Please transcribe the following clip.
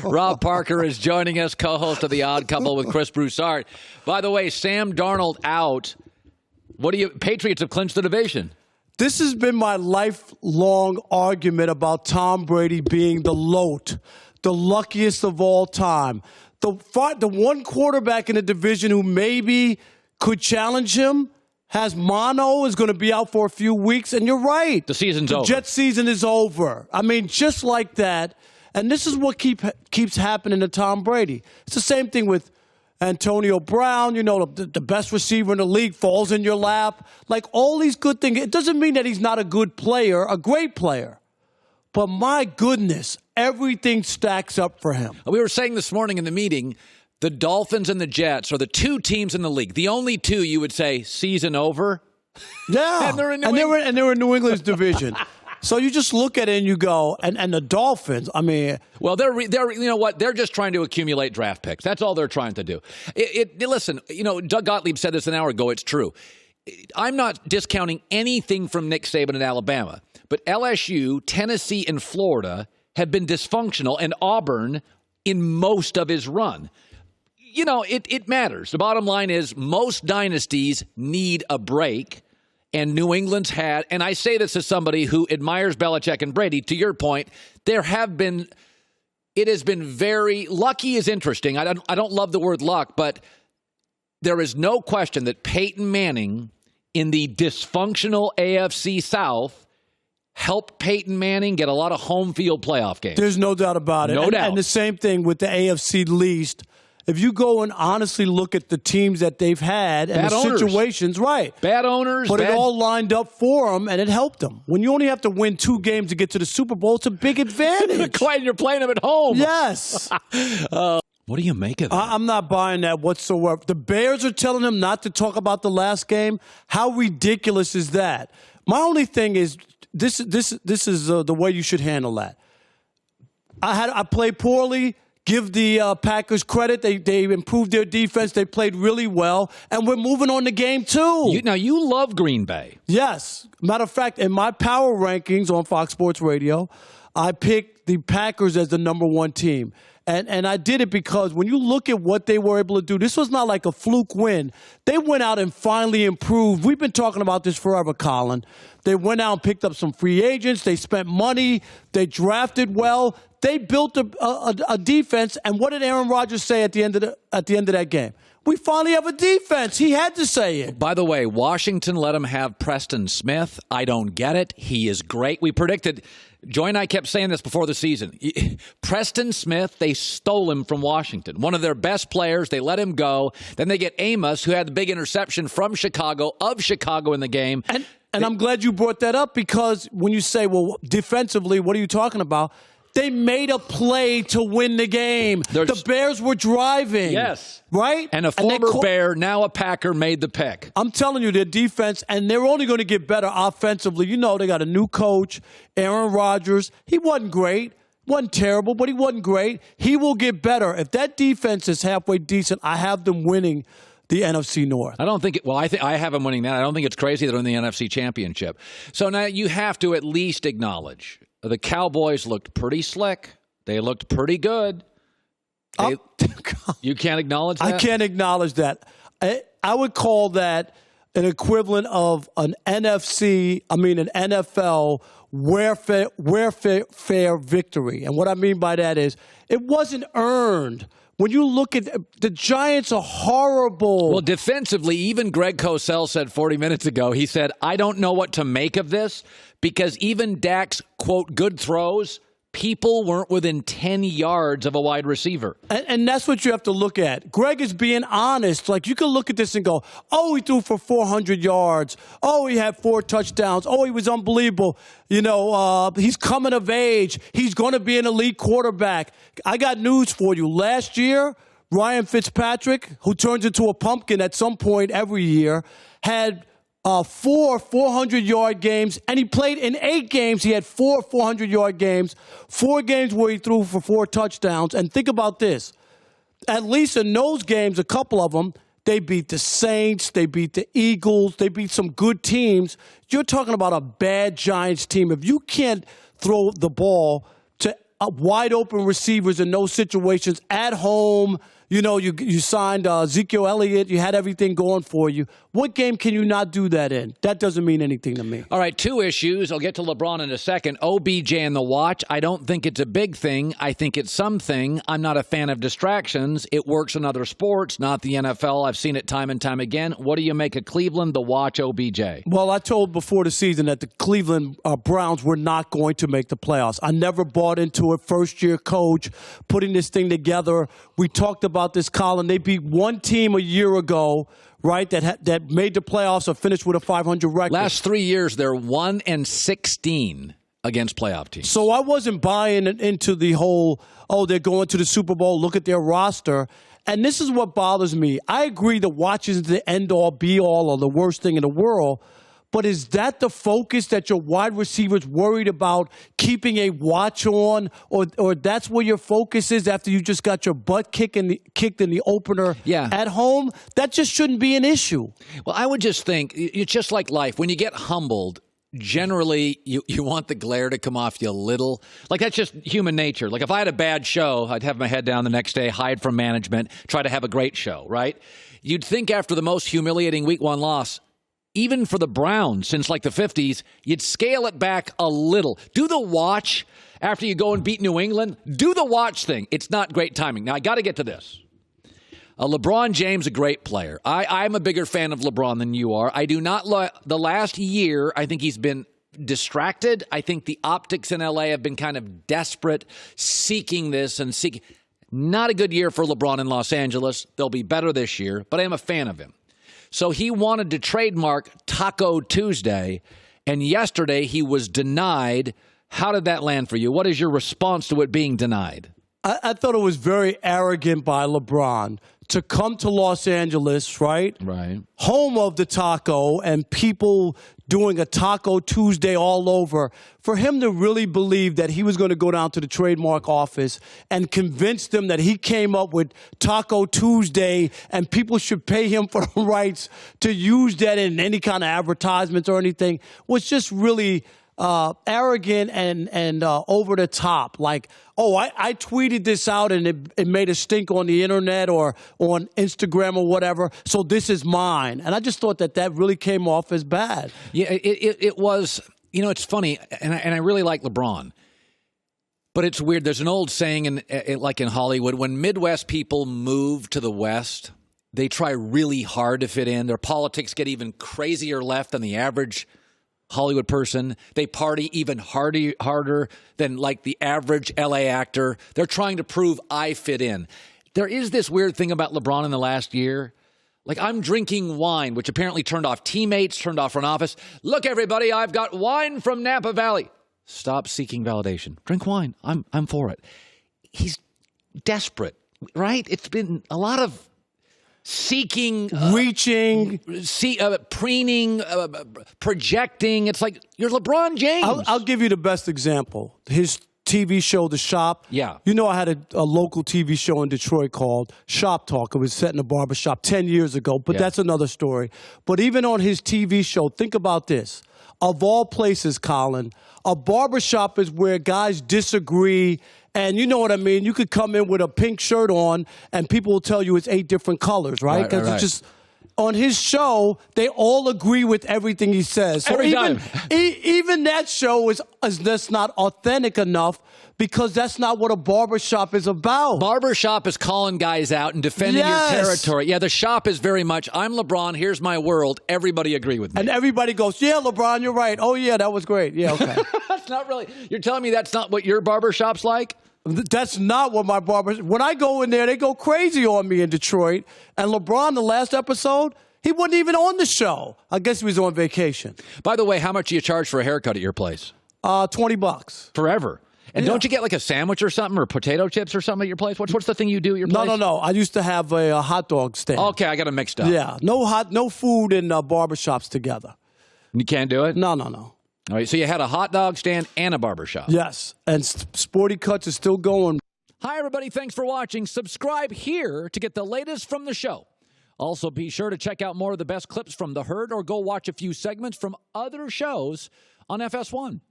Rob Parker is joining us, co-host of The Odd Couple with Chris Broussard. By the way, Sam Darnold out. Patriots have clinched the division. This has been my lifelong argument about Tom Brady being the LOAT, the luckiest of all time. The one quarterback in the division who maybe could challenge him has mono, is going to be out for a few weeks. And you're right. The season's over. The Jets season is over. I mean, just like that. And this is what keeps happening to Tom Brady. It's the same thing with Antonio Brown, the best receiver in the league falls in your lap. Like all these good things. It doesn't mean that he's not a good player, a great player. But my goodness, everything stacks up for him. We were saying this morning in the meeting, the Dolphins and the Jets are the two teams in the league. The only two you would say season over. Yeah. And they're in New England's division. So you just look at it and you go, and the Dolphins, I mean. Well, they're you know what? They're just trying to accumulate draft picks. That's all they're trying to do. Listen, Doug Gottlieb said this an hour ago. It's true. I'm not discounting anything from Nick Saban in Alabama, but LSU, Tennessee, and Florida have been dysfunctional, and Auburn in most of his run. It matters. The bottom line is most dynasties need a break. And New England's had, and I say this as somebody who admires Belichick and Brady, to your point, it has been very, lucky is interesting. I don't love the word luck, but there is no question that Peyton Manning in the dysfunctional AFC South helped Peyton Manning get a lot of home field playoff games. There's no doubt about it. No doubt. And the same thing with the AFC least. If you go and honestly look at the teams that they've had and the situations, right. Bad owners. But it all lined up for them, and it helped them. When you only have to win 2 games to get to the Super Bowl, it's a big advantage. You're playing them at home. Yes. What do you make of that? I'm not buying that whatsoever. The Bears are telling him not to talk about the last game. How ridiculous is that? My only thing is this is the way you should handle that. I played poorly. Give the Packers credit. They improved their defense. They played really well. And we're moving on the game, too. Now, you love Green Bay. Yes. Matter of fact, in my power rankings on Fox Sports Radio, I picked the Packers as the number 1 team. And I did it because when you look at what they were able to do, this was not like a fluke win. They went out and finally improved. We've been talking about this forever, Colin. They went out and picked up some free agents. They spent money. They drafted well. They built a defense. And what did Aaron Rodgers say at the end of that game? We finally have a defense. He had to say it. By the way, Washington let him have Preston Smith. I don't get it. He is great. We predicted. Joy and I kept saying this before the season. Preston Smith, they stole him from Washington. One of their best players. They let him go. Then they get Amos, who had the big interception from Chicago, in the game. And I'm glad you brought that up because when you say, well, defensively, what are you talking about? They made a play to win the game. The Bears were driving. Yes. Right? And a former Bear, now a Packer, made the pick. I'm telling you, their defense, and they're only going to get better offensively. They got a new coach, Aaron Rodgers. He wasn't great. Wasn't terrible, but he wasn't great. He will get better. If that defense is halfway decent, I have them winning the NFC North. I don't think it. Well, I have them winning that. I don't think it's crazy they're in the NFC Championship. So now you have to at least acknowledge the Cowboys looked pretty slick. They looked pretty good. You can't acknowledge that? I can't acknowledge that. I would call that an equivalent of an NFL fair victory. And what I mean by that is it wasn't earned. When you look at the Giants are horrible. Well, defensively, even Greg Cosell said 40 minutes ago, he said, I don't know what to make of this because even Dak's, quote, good throws, people weren't within 10 yards of a wide receiver. And that's what you have to look at. Greg is being honest. Like, you can look at this and go, oh, he threw for 400 yards. Oh, he had 4 touchdowns. Oh, he was unbelievable. He's coming of age. He's going to be an elite quarterback. I got news for you. Last year, Ryan Fitzpatrick, who turns into a pumpkin at some point every year, had 4 400-yard games, and he played in 8 games. He had 4 400-yard games, 4 games where he threw for 4 touchdowns. And think about this. At least in those games, a couple of them, they beat the Saints, they beat the Eagles, they beat some good teams. You're talking about a bad Giants team. If you can't throw the ball to wide open receivers in those situations at home. You know, you signed Ezekiel Elliott. You had everything going for you. What game can you not do that in? That doesn't mean anything to me. All right, 2 issues. I'll get to LeBron in a second. OBJ and the watch. I don't think it's a big thing. I think it's something. I'm not a fan of distractions. It works in other sports, not the NFL. I've seen it time and time again. What do you make of Cleveland, the watch, OBJ? Well, I told before the season that the Cleveland Browns were not going to make the playoffs. I never bought into it. First-year coach putting this thing together. We talked about this, Colin. They beat one team a year ago, right, that made the playoffs or finished with a 500 record. Last 3 years, they're 1-16 against playoff teams. So I wasn't buying into the whole, they're going to the Super Bowl, look at their roster. And this is what bothers me. I agree the watch isn't the end-all, be-all, or the worst thing in the world. But is that the focus that your wide receivers worried about keeping a watch on, or that's where your focus is after you just got your butt kicked in the opener at home? That just shouldn't be an issue. Well, I would just think it's just like life. When you get humbled, generally you want the glare to come off you a little. Like that's just human nature. Like if I had a bad show, I'd have my head down the next day, hide from management, try to have a great show, right? You'd think after the most humiliating week 1 loss, even for the Browns since like the 50s, you'd scale it back a little. Do the watch after you go and beat New England. Do the watch thing. It's not great timing. Now, I got to get to this. LeBron James, a great player. I'm a bigger fan of LeBron than you are. I do not the last year, I think he's been distracted. I think the optics in L.A. have been kind of desperate, seeking this and seeking. Not a good year for LeBron in Los Angeles. They'll be better this year, but I am a fan of him. So he wanted to trademark Taco Tuesday, and yesterday he was denied. How did that land for you? What is your response to it being denied? I thought it was very arrogant by LeBron to come to Los Angeles, right? Right. Home of the taco and people doing a Taco Tuesday all over, for him to really believe that he was going to go down to the trademark office and convince them that he came up with Taco Tuesday and people should pay him for the rights to use that in any kind of advertisements or anything was just really arrogant and over the top. Like, I tweeted this out and it made a stink on the internet or on Instagram or whatever, so this is mine. And I just thought that really came off as bad. Yeah, it was, it's funny, and I really like LeBron. But it's weird. There's an old saying, like in Hollywood, when Midwest people move to the West, they try really hard to fit in. Their politics get even crazier left than the average Hollywood person. They party even harder than like the average LA actor. They're trying to prove I fit in. There is this weird thing about LeBron in the last year. Like I'm drinking wine, which apparently turned off teammates, turned off front office. Look, everybody, I've got wine from Napa Valley. Stop seeking validation. Drink wine. I'm for it. He's desperate, right? It's been a lot of seeking, reaching, preening, projecting. It's like you're LeBron James. I'll give you the best example. His TV show, The Shop. Yeah. You know, I had a local TV show in Detroit called Shop Talk. It was set in a barbershop 10 years ago, but that's another story. But even on his TV show, think about this. Of all places, Colin, a barbershop is where guys disagree. And you know what I mean? You could come in with a pink shirt on and people will tell you it's 8 different colors, right? Because it's just on his show, they all agree with everything he says. So Every time. Even that show is just not authentic enough because that's not what a barbershop is about. Barbershop is calling guys out and defending your territory. Yeah, the Shop is very much, I'm LeBron, here's my world, everybody agree with me. And everybody goes, yeah, LeBron, you're right. Oh, yeah, that was great. Yeah, okay. That's not really, you're telling me that's not what your barbershop's like? That's not what my barbershop, when I go in there, they go crazy on me in Detroit. And LeBron, the last episode, he wasn't even on the show. I guess he was on vacation. By the way, how much do you charge for a haircut at your place? $20. Forever. And don't you get like a sandwich or something or potato chips or something at your place? What's the thing you do at your place? No. I used to have a hot dog stand. Okay, I got them mixed up. Yeah, no food in barbershops together. You can't do it? No. All right, so you had a hot dog stand and a barbershop. Yes, and Sporty Cuts is still going. Hi, everybody. Thanks for watching. Subscribe here to get the latest from the show. Also, be sure to check out more of the best clips from The Herd or go watch a few segments from other shows on FS1.